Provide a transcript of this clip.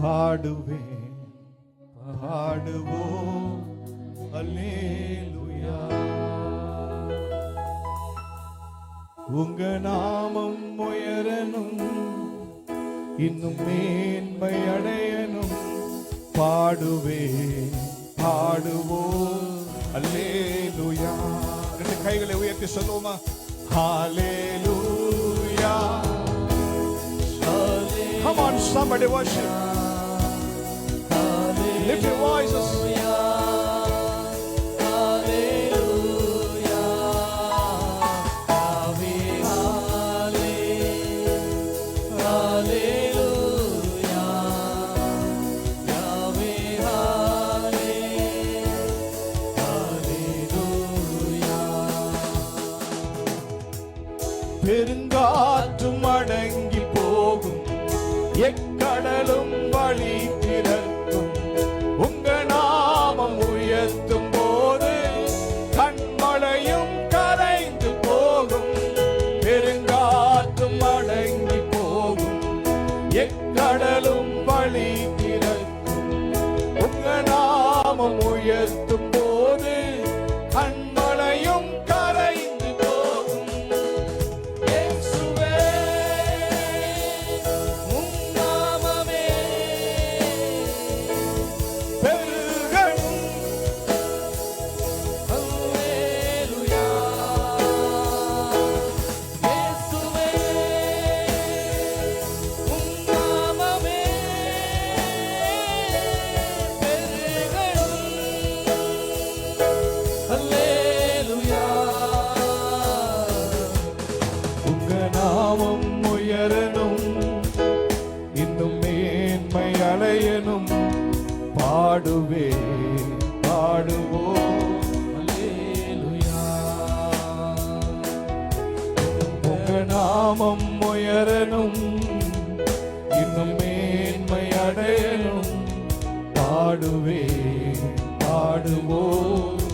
பாடுவேன் பாடுவோம் அல்லேலூயா. உங்க நாமம் உயரணும், இன்னும் மேன்மை அடையணும். பாடுவேன் பாடுவோம் அல்லேலூயா. ரெண்டு கைகளை உயர்த்தி சொல்லுவோமா? ஹalleluya. Come on, somebody worship. Lift your voices. பெருங்காற்றும் அடங்கி போகும், எக்கடலும் வழி திறக்கும். உங்க நாமம் உயர்த்தும் போது கண்மலையும் கரைந்து போகும். பெருங்காற்றும் அடங்கி போகும், எக்கடலும் வழி திறக்கும். உங்க நாமம் உயர்த்தும் போது கண்மலையும் கரைந்து போகும். பாடுவே பாடுவோம் அல்லேலூயா. உங்க நாமம் உயரணும், இன்னும் மேன்மை அடையணும். பாடுவே பாடுவோம்